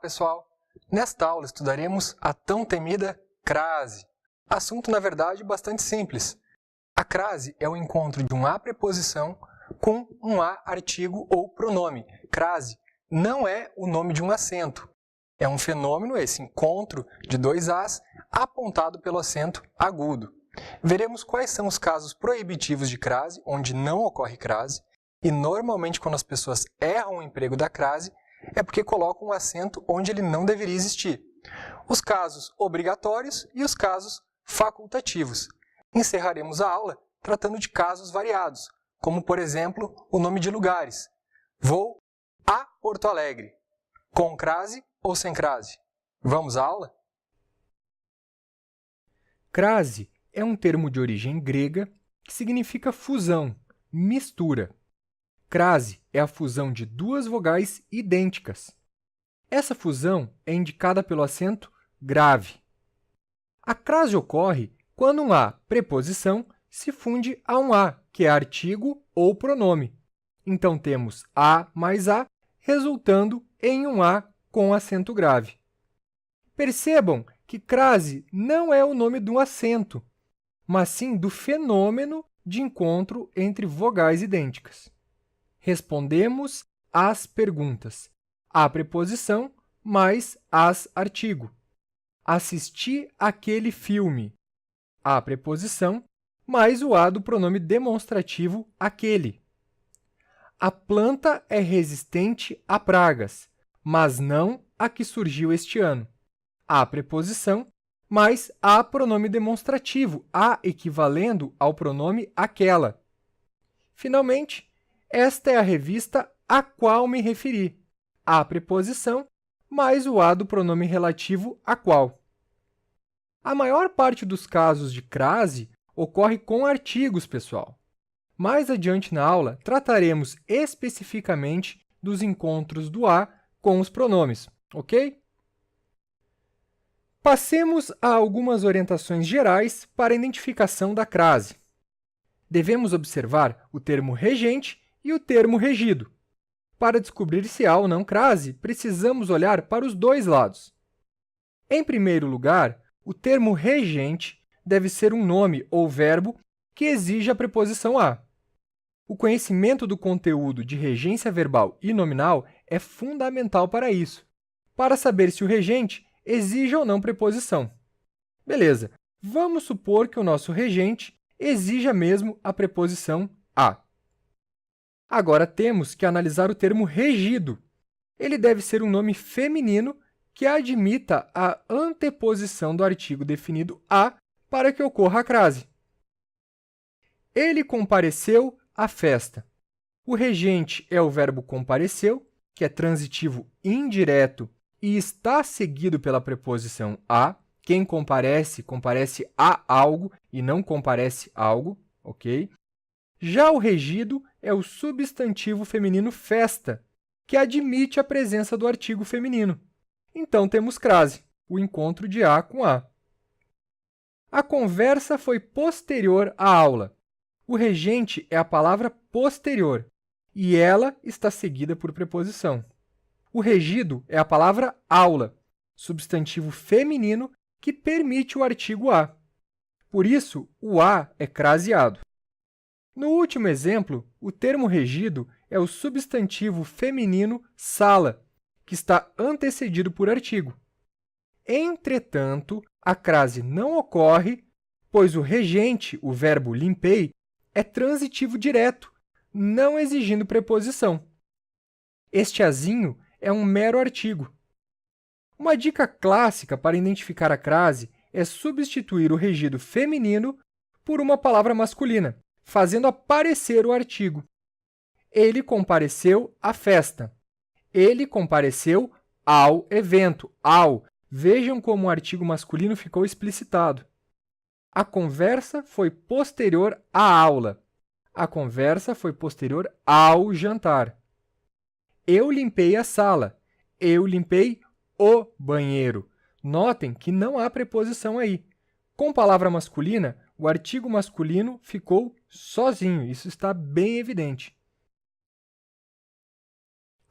pessoal! Nesta aula estudaremos a tão temida crase. Assunto, na verdade, bastante simples. A crase é o encontro de um a preposição com um a artigo ou pronome. Crase não é o nome de um acento. É um fenômeno, esse encontro de dois as apontado pelo acento agudo. Veremos quais são os casos proibitivos de crase, onde não ocorre crase, e normalmente quando as pessoas erram o emprego da crase, é porque colocam um acento onde ele não deveria existir. Os casos obrigatórios e os casos facultativos. Encerraremos a aula tratando de casos variados, como, por exemplo, o nome de lugares. Vou a Porto Alegre. Com crase ou sem crase? Vamos à aula? Crase é um termo de origem grega que significa fusão, mistura. Crase é a fusão de duas vogais idênticas. Essa fusão é indicada pelo acento grave. A crase ocorre quando um a preposição se funde a um a, que é artigo ou pronome. Então, temos a mais a, resultando em um a com acento grave. Percebam que crase não é o nome de um acento, mas sim do fenômeno de encontro entre vogais idênticas. Respondemos às perguntas. A preposição mais as artigo. Assisti aquele filme. A preposição mais o a do pronome demonstrativo aquele. A planta é resistente a pragas, mas não a que surgiu este ano. A preposição mais a pronome demonstrativo, a equivalendo ao pronome aquela. Finalmente, esta é a revista a qual me referi. A preposição mais o a do pronome relativo a qual. A maior parte dos casos de crase ocorre com artigos, pessoal. Mais adiante na aula, trataremos especificamente dos encontros do a com os pronomes, ok? Passemos a algumas orientações gerais para a identificação da crase. Devemos observar o termo regente e o termo regido. Para descobrir se há ou não crase, precisamos olhar para os dois lados. Em primeiro lugar, o termo regente deve ser um nome ou verbo que exija a preposição a. O conhecimento do conteúdo de regência verbal e nominal é fundamental para isso, para saber se o regente exige ou não preposição. Beleza, vamos supor que o nosso regente exija mesmo a preposição a. Agora temos que analisar o termo regido. Ele deve ser um nome feminino que admita a anteposição do artigo definido a para que ocorra a crase. Ele compareceu à festa. O regente é o verbo compareceu, que é transitivo indireto e está seguido pela preposição a. Quem comparece, comparece a algo e não comparece algo, ok? Já o regido é o substantivo feminino festa, que admite a presença do artigo feminino. Então, temos crase, o encontro de a com a. A conversa foi posterior à aula. O regente é a palavra posterior, e ela está seguida por preposição. O regido é a palavra aula, substantivo feminino que permite o artigo a. Por isso, o a é craseado. No último exemplo, o termo regido é o substantivo feminino sala, que está antecedido por artigo. Entretanto, a crase não ocorre, pois o regente, o verbo limpei, é transitivo direto, não exigindo preposição. Este azinho é um mero artigo. Uma dica clássica para identificar a crase é substituir o regido feminino por uma palavra masculina, fazendo aparecer o artigo. Ele compareceu à festa. Ele compareceu ao evento. Ao. Vejam como o artigo masculino ficou explicitado. A conversa foi posterior à aula. A conversa foi posterior ao jantar. Eu limpei a sala. Eu limpei o banheiro. Notem que não há preposição aí. Com palavra masculina, o artigo masculino ficou sozinho. Isso está bem evidente.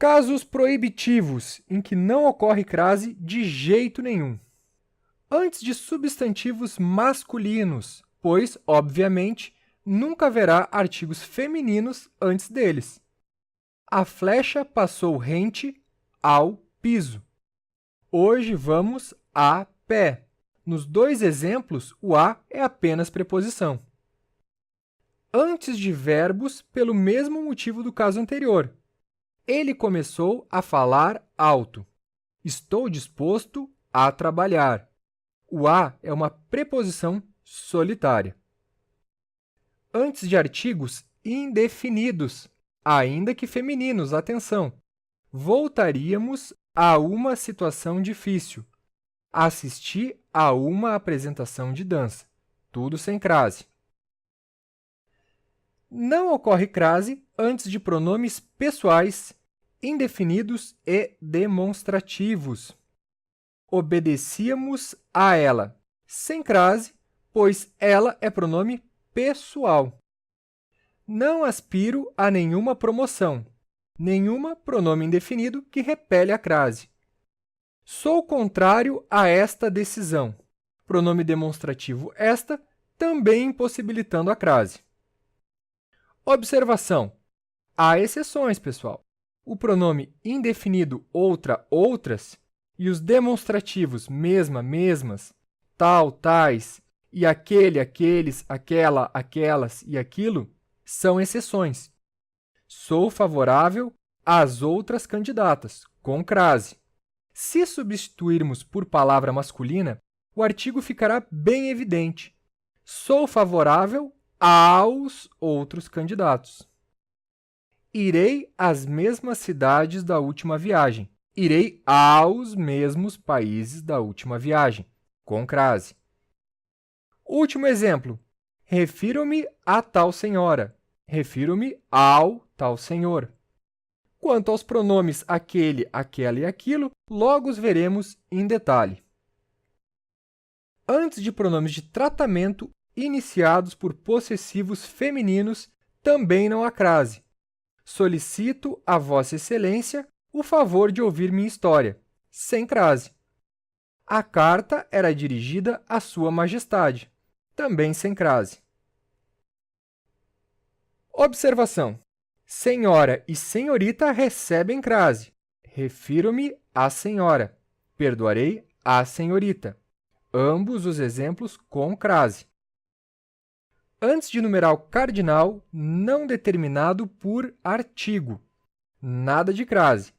Casos proibitivos, em que não ocorre crase de jeito nenhum. Antes de substantivos masculinos, pois, obviamente, nunca haverá artigos femininos antes deles. A flecha passou rente ao piso. Hoje vamos a pé. Nos dois exemplos, o a é apenas preposição. Antes de verbos, pelo mesmo motivo do caso anterior. Ele começou a falar alto. Estou disposto a trabalhar. O a é uma preposição solitária. Antes de artigos indefinidos, ainda que femininos, atenção, voltaríamos a uma situação difícil. Assisti a uma apresentação de dança. Tudo sem crase. Não ocorre crase antes de pronomes pessoais, indefinidos e demonstrativos. Obedecíamos a ela, sem crase, pois ela é pronome pessoal. Não aspiro a nenhuma promoção, nenhuma pronome indefinido que repele a crase. Sou contrário a esta decisão. Pronome demonstrativo esta, também impossibilitando a crase. Observação. Há exceções, pessoal. O pronome indefinido outra, outras e os demonstrativos mesma, mesmas, tal, tais e aquele, aqueles, aquela, aquelas e aquilo são exceções. Sou favorável às outras candidatas, com crase. Se substituirmos por palavra masculina, o artigo ficará bem evidente. Sou favorável aos outros candidatos. Irei às mesmas cidades da última viagem. Irei aos mesmos países da última viagem, com crase. Último exemplo. Refiro-me a tal senhora. Refiro-me ao tal senhor. Quanto aos pronomes aquele, aquela e aquilo, logo os veremos em detalhe. Antes de pronomes de tratamento iniciados por possessivos femininos, também não há crase. Solicito a Vossa Excelência o favor de ouvir minha história, sem crase. A carta era dirigida à Sua Majestade, também sem crase. Observação. Senhora e senhorita recebem crase. Refiro-me à senhora. Perdoarei à senhorita. Ambos os exemplos com crase. Antes de numeral cardinal não determinado por artigo. Nada de crase.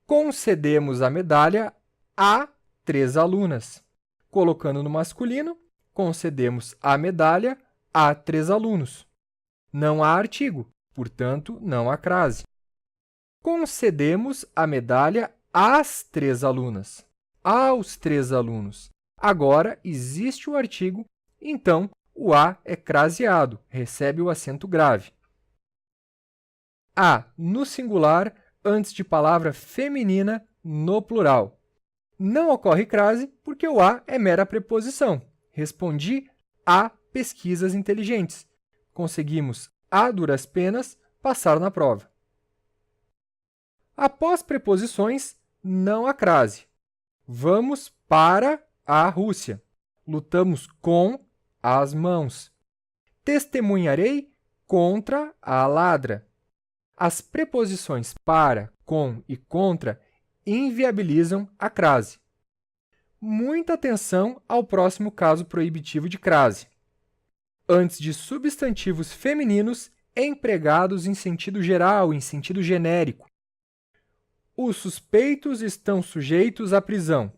Concedemos a medalha a 3 alunas. Colocando no masculino, concedemos a medalha a 3 alunos. Não há artigo, portanto, não há crase. Concedemos a medalha às 3 alunas. Aos 3 alunos. Agora existe o artigo, então o a é craseado, recebe o acento grave. A no singular antes de palavra feminina no plural. Não ocorre crase porque o a é mera preposição. Respondi a pesquisas inteligentes. Conseguimos, a duras penas, passar na prova. Após preposições, não há crase. Vamos para a Rússia. Lutamos com as mãos. Testemunharei contra a ladra. As preposições para, com e contra inviabilizam a crase. Muita atenção ao próximo caso proibitivo de crase. Antes de substantivos femininos empregados em sentido geral, em sentido genérico. Os suspeitos estão sujeitos à prisão.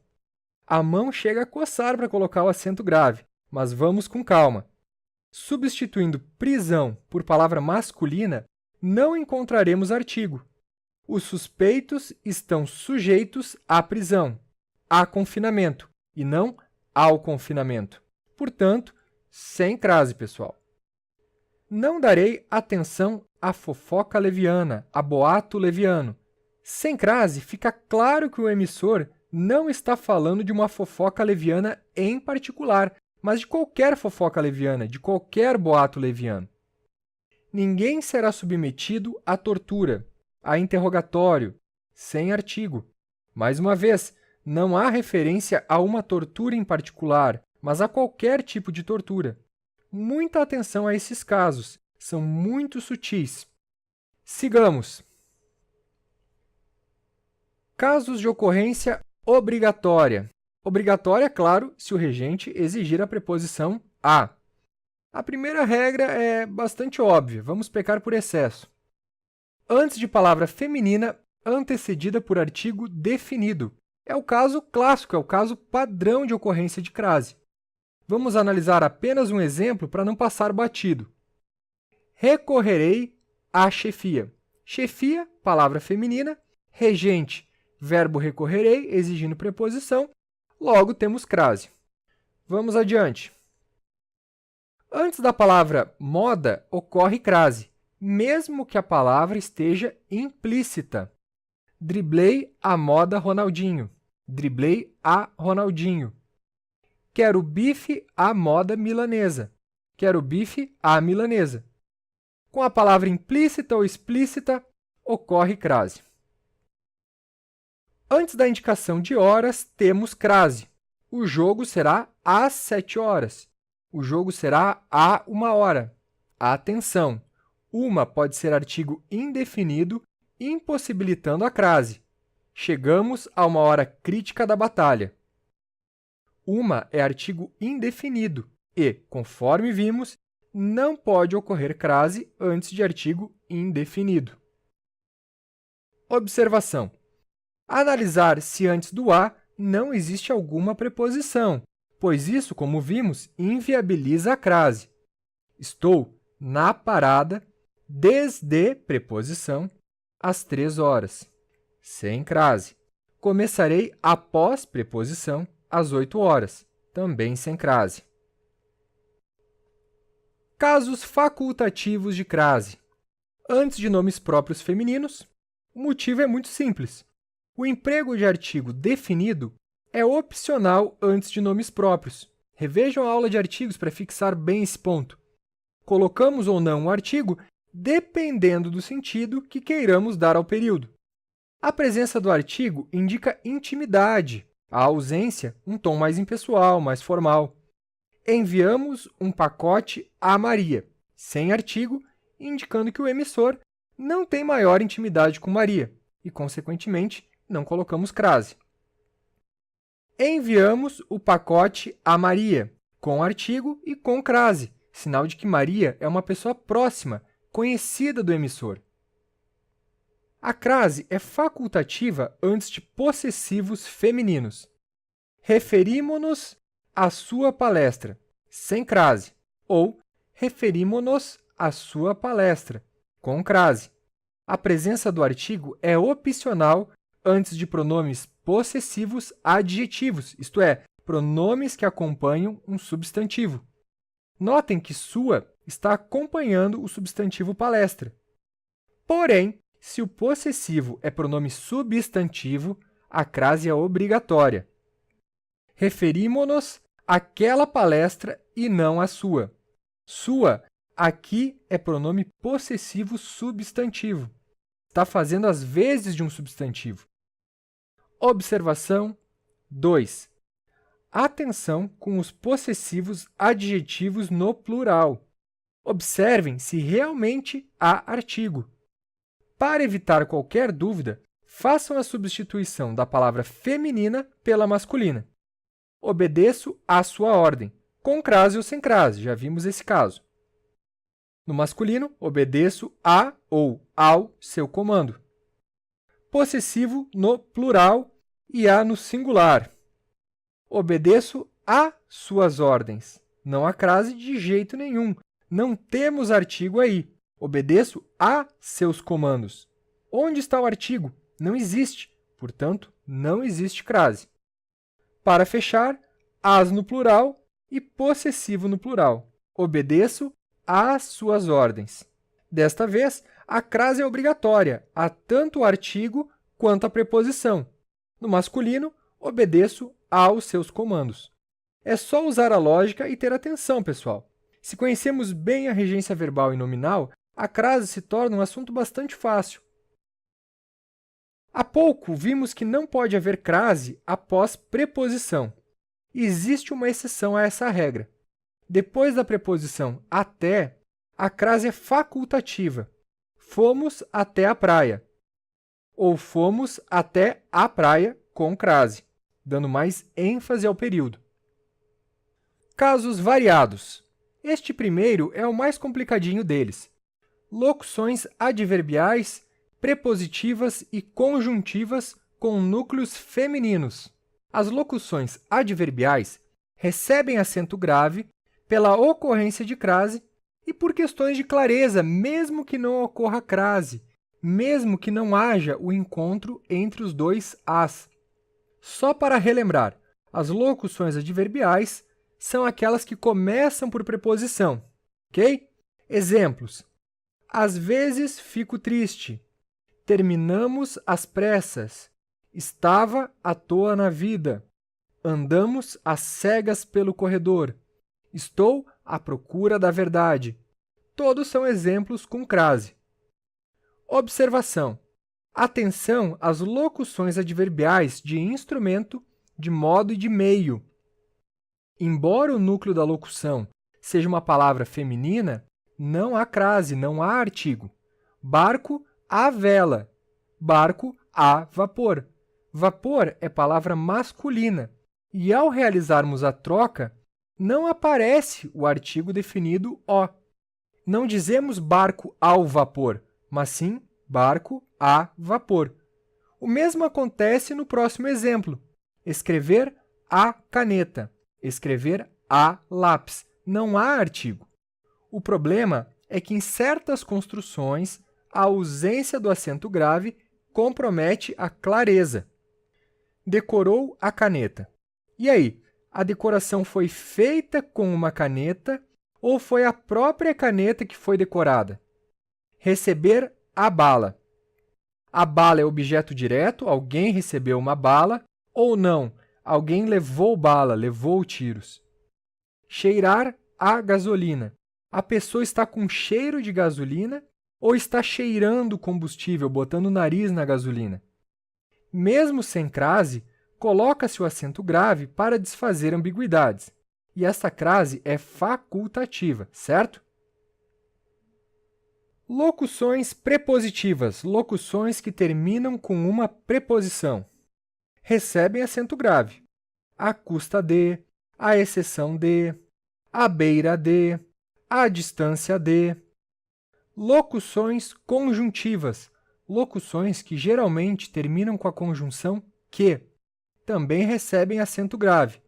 A mão chega a coçar para colocar o acento grave, mas vamos com calma. Substituindo prisão por palavra masculina, não encontraremos artigo. Os suspeitos estão sujeitos à prisão, a confinamento, e não ao confinamento. Portanto, sem crase, pessoal. Não darei atenção à fofoca leviana, a boato leviano. Sem crase, fica claro que o emissor não está falando de uma fofoca leviana em particular, mas de qualquer fofoca leviana, de qualquer boato leviano. Ninguém será submetido à tortura, a interrogatório, sem artigo. Mais uma vez, não há referência a uma tortura em particular, mas a qualquer tipo de tortura. Muita atenção a esses casos, são muito sutis. Sigamos. Casos de ocorrência obrigatória. Obrigatória, é claro, se o regente exigir a preposição a. A primeira regra é bastante óbvia, vamos pecar por excesso. Antes de palavra feminina, antecedida por artigo definido. É o caso clássico, é o caso padrão de ocorrência de crase. Vamos analisar apenas um exemplo para não passar batido. Recorrerei à chefia. Chefia, palavra feminina. Regente, verbo recorrerei, exigindo preposição. Logo, temos crase. Vamos adiante. Antes da palavra moda, ocorre crase, mesmo que a palavra esteja implícita. Driblei a moda Ronaldinho. Driblei a Ronaldinho. Quero bife à moda milanesa. Quero bife à milanesa. Com a palavra implícita ou explícita, ocorre crase. Antes da indicação de horas, temos crase. O jogo será às 7 horas. O jogo será a 1 hora. Atenção! Uma pode ser artigo indefinido, impossibilitando a crase. Chegamos a uma hora crítica da batalha. Uma é artigo indefinido e, conforme vimos, não pode ocorrer crase antes de artigo indefinido. Observação. Analisar se antes do a não existe alguma preposição, pois isso, como vimos, inviabiliza a crase. Estou na parada desde preposição às 3 horas. Sem crase. Começarei após preposição às 8 horas. Também sem crase. Casos facultativos de crase. Antes de nomes próprios femininos, o motivo é muito simples. O emprego de artigo definido é opcional antes de nomes próprios. Revejam a aula de artigos para fixar bem esse ponto. Colocamos ou não um artigo dependendo do sentido que queiramos dar ao período. A presença do artigo indica intimidade, a ausência, um tom mais impessoal, mais formal. Enviamos um pacote a Maria, sem artigo, indicando que o emissor não tem maior intimidade com Maria e, consequentemente, não colocamos crase. Enviamos o pacote a Maria, com artigo e com crase, sinal de que Maria é uma pessoa próxima, conhecida do emissor. A crase é facultativa antes de possessivos femininos. Referimo-nos à sua palestra, sem crase, ou referimo-nos à sua palestra, com crase. A presença do artigo é opcional antes de pronomes possessivos adjetivos, isto é, pronomes que acompanham um substantivo. Notem que sua está acompanhando o substantivo palestra. Porém, se o possessivo é pronome substantivo, a crase é obrigatória. Referimo-nos àquela palestra e não à sua. Sua, aqui, é pronome possessivo substantivo. Está fazendo as vezes de um substantivo. Observação 2. Atenção com os possessivos adjetivos no plural. Observem se realmente há artigo. Para evitar qualquer dúvida, façam a substituição da palavra feminina pela masculina. Obedeço à sua ordem, com crase ou sem crase, já vimos esse caso. No masculino, obedeço a ou ao seu comando. Possessivo no plural e a no singular. Obedeço a suas ordens. Não há crase de jeito nenhum. Não temos artigo aí. Obedeço a seus comandos. Onde está o artigo? Não existe. Portanto, não existe crase. Para fechar, as no plural e possessivo no plural. Obedeço às suas ordens. Desta vez, a crase é obrigatória a tanto o artigo quanto a preposição. No masculino, obedeço aos seus comandos. É só usar a lógica e ter atenção, pessoal. Se conhecemos bem a regência verbal e nominal, a crase se torna um assunto bastante fácil. Há pouco vimos que não pode haver crase após preposição. Existe uma exceção a essa regra. Depois da preposição até, a crase é facultativa. Fomos até a praia. Ou fomos até a praia com crase, dando mais ênfase ao período. Casos variados. Este primeiro é o mais complicadinho deles. Locuções adverbiais, prepositivas e conjuntivas com núcleos femininos. As locuções adverbiais recebem acento grave pela ocorrência de crase e por questões de clareza, mesmo que não ocorra crase, mesmo que não haja o encontro entre os dois as. Só para relembrar, as locuções adverbiais são aquelas que começam por preposição, ok? Exemplos. Às vezes fico triste. Terminamos às pressas. Estava à toa na vida. Andamos às cegas pelo corredor. Estou à procura da verdade. Todos são exemplos com crase. Observação. Atenção às locuções adverbiais de instrumento, de modo e de meio. Embora o núcleo da locução seja uma palavra feminina, não há crase, não há artigo. Barco à vela. Barco a vapor. Vapor é palavra masculina e, ao realizarmos a troca, não aparece o artigo definido o. Não dizemos barco ao vapor, mas sim barco a vapor. O mesmo acontece no próximo exemplo. Escrever a caneta. Escrever a lápis. Não há artigo. O problema é que, em certas construções, a ausência do acento grave compromete a clareza. Decorou a caneta. E aí, a decoração foi feita com uma caneta ou foi a própria caneta que foi decorada? Receber a bala. A bala é objeto direto, alguém recebeu uma bala, ou não, alguém levou bala, levou tiros. Cheirar a gasolina. A pessoa está com cheiro de gasolina ou está cheirando combustível, botando o nariz na gasolina. Mesmo sem crase, coloca-se o acento grave para desfazer ambiguidades. E essa crase é facultativa, certo? Locuções prepositivas, locuções que terminam com uma preposição. Recebem acento grave. À custa de, à exceção de, à beira de, à distância de. Locuções conjuntivas, locuções que geralmente terminam com a conjunção que, também recebem acento grave.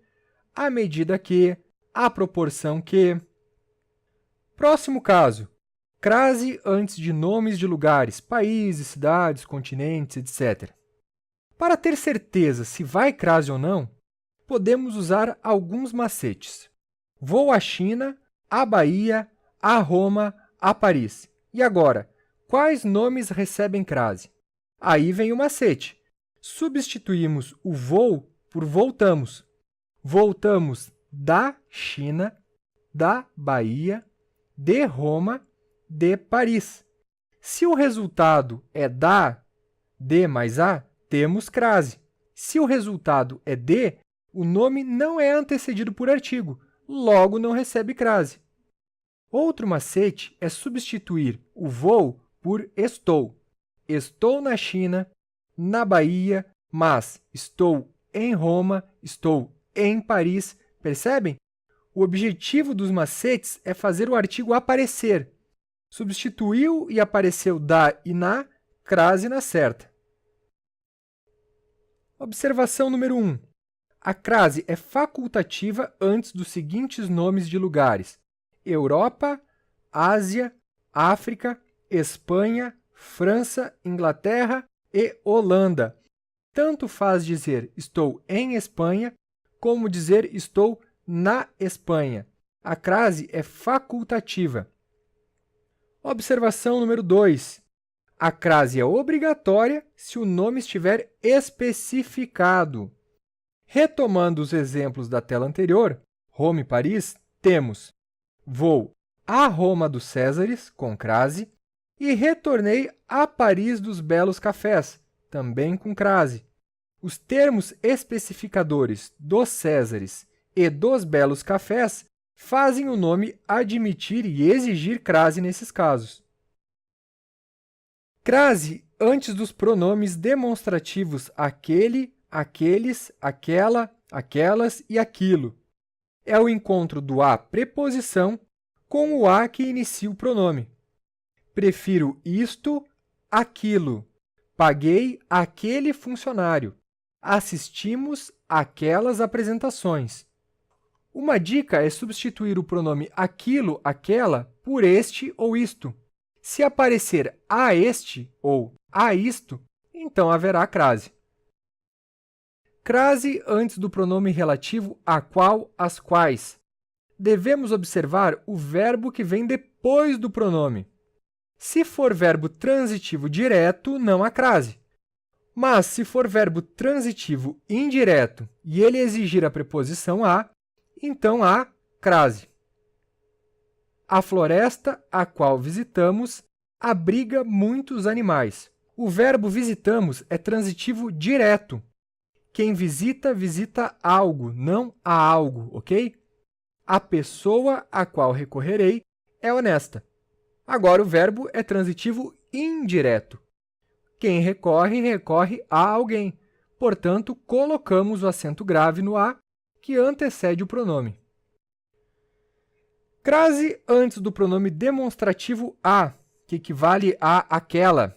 À medida que, à proporção que. Próximo caso. Crase antes de nomes de lugares, países, cidades, continentes, etc. Para ter certeza se vai crase ou não, podemos usar alguns macetes. Vou à China, à Bahia, a Roma, a Paris. E agora, quais nomes recebem crase? Aí vem o macete. Substituímos o vou por voltamos. Voltamos da China, da Bahia, de Roma, de Paris. Se o resultado é da, de mais a, temos crase. Se o resultado é de, o nome não é antecedido por artigo, logo não recebe crase. Outro macete é substituir o vou por estou. Estou na China, na Bahia, mas estou em Roma, estou em Paris. Percebem? O objetivo dos macetes é fazer o artigo aparecer. Substituiu e apareceu da e na, crase na certa. Observação número 1. A crase é facultativa antes dos seguintes nomes de lugares: Europa, Ásia, África, Espanha, França, Inglaterra e Holanda. Tanto faz dizer estou em Espanha, como dizer estou na Espanha. A crase é facultativa. Observação número 2. A crase é obrigatória se o nome estiver especificado. Retomando os exemplos da tela anterior, Roma e Paris, temos vou a Roma dos Césares, com crase, e retornei a Paris dos belos cafés, também com crase. Os termos especificadores dos Césares e dos belos cafés fazem o nome admitir e exigir crase nesses casos. Crase antes dos pronomes demonstrativos aquele, aqueles, aquela, aquelas e aquilo. É o encontro do a preposição com o a que inicia o pronome. Prefiro isto, aquilo. Paguei aquele funcionário. Assistimos aquelas apresentações. Uma dica é substituir o pronome aquilo, aquela por este ou isto. Se aparecer a este ou a isto, então haverá crase. Crase antes do pronome relativo a qual, as quais. Devemos observar o verbo que vem depois do pronome. Se for verbo transitivo direto, não há crase. Mas, se for verbo transitivo indireto e ele exigir a preposição a, então há crase. A floresta a qual visitamos abriga muitos animais. O verbo visitamos é transitivo direto. Quem visita, visita algo, não a algo, ok? A pessoa a qual recorrerei é honesta. Agora, o verbo é transitivo indireto. Quem recorre, recorre a alguém. Portanto, colocamos o acento grave no a, que antecede o pronome. Crase antes do pronome demonstrativo a, que equivale a aquela.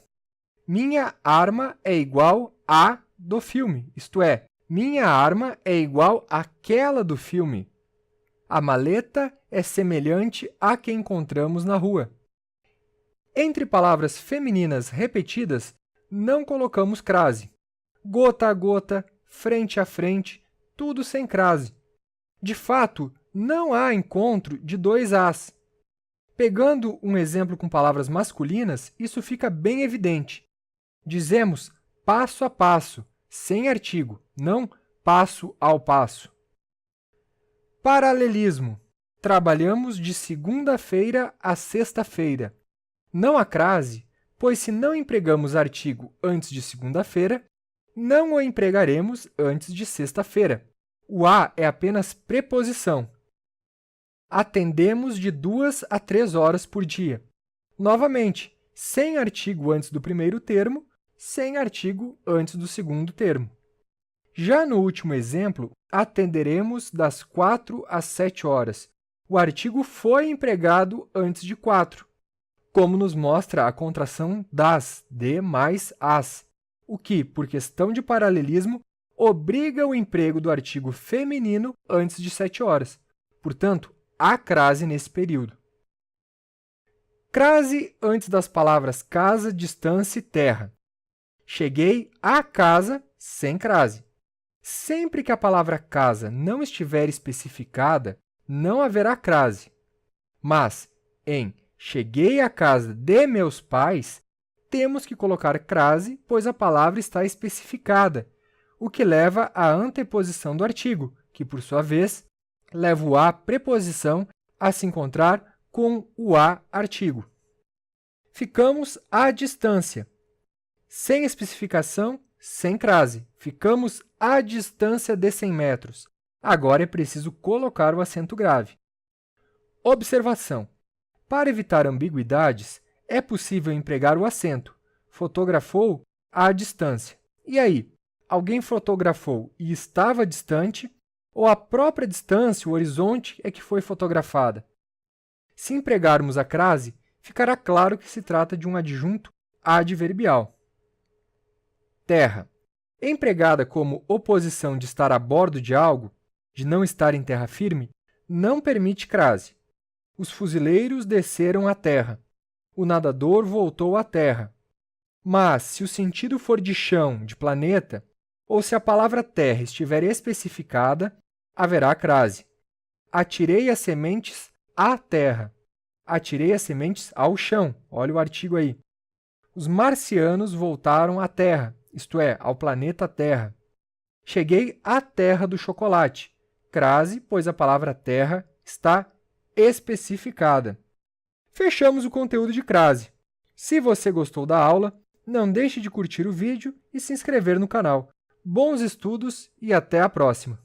Minha arma é igual a do filme, isto é, minha arma é igual àquela do filme. A maleta é semelhante à que encontramos na rua. Entre palavras femininas repetidas, não colocamos crase. Gota a gota, frente a frente, tudo sem crase. De fato, não há encontro de dois as. Pegando um exemplo com palavras masculinas, isso fica bem evidente. Dizemos passo a passo, sem artigo, não passo ao passo. Paralelismo. Trabalhamos de segunda-feira a sexta-feira. Não há crase, pois se não empregamos artigo antes de segunda-feira, não o empregaremos antes de sexta-feira. O a é apenas preposição. Atendemos de 2 a 3 horas por dia. Novamente, sem artigo antes do primeiro termo, sem artigo antes do segundo termo. Já no último exemplo, atenderemos das 4 às 7 horas. O artigo foi empregado antes de 4, como nos mostra a contração das, de mais as, o que, por questão de paralelismo, obriga o emprego do artigo feminino antes de 7 horas. Portanto, há crase nesse período. Crase antes das palavras casa, distância e terra. Cheguei à casa sem crase. Sempre que a palavra casa não estiver especificada, não haverá crase. Mas, em cheguei à casa de meus pais, temos que colocar crase, pois a palavra está especificada, o que leva à anteposição do artigo, que, por sua vez, leva o a preposição a se encontrar com o a artigo. Ficamos à distância. Sem especificação, sem crase. Ficamos à distância de 100 metros. Agora é preciso colocar o acento grave. Observação. Para evitar ambiguidades, é possível empregar o acento. Fotografou à distância. E aí, alguém fotografou e estava distante, ou a própria distância, o horizonte, é que foi fotografada? Se empregarmos a crase, ficará claro que se trata de um adjunto adverbial. Terra. Empregada como oposição de estar a bordo de algo, de não estar em terra firme, não permite crase. Os fuzileiros desceram à terra. O nadador voltou à terra. Mas, se o sentido for de chão, de planeta, ou se a palavra terra estiver especificada, haverá crase. Atirei as sementes à terra. Atirei as sementes ao chão. Olha o artigo aí. Os marcianos voltaram à Terra, isto é, ao planeta Terra. Cheguei à terra do chocolate. Crase, pois a palavra terra está especificada. Fechamos o conteúdo de crase. Se você gostou da aula, Não deixe de curtir o vídeo e se inscrever no canal. Bons estudos e até a próxima!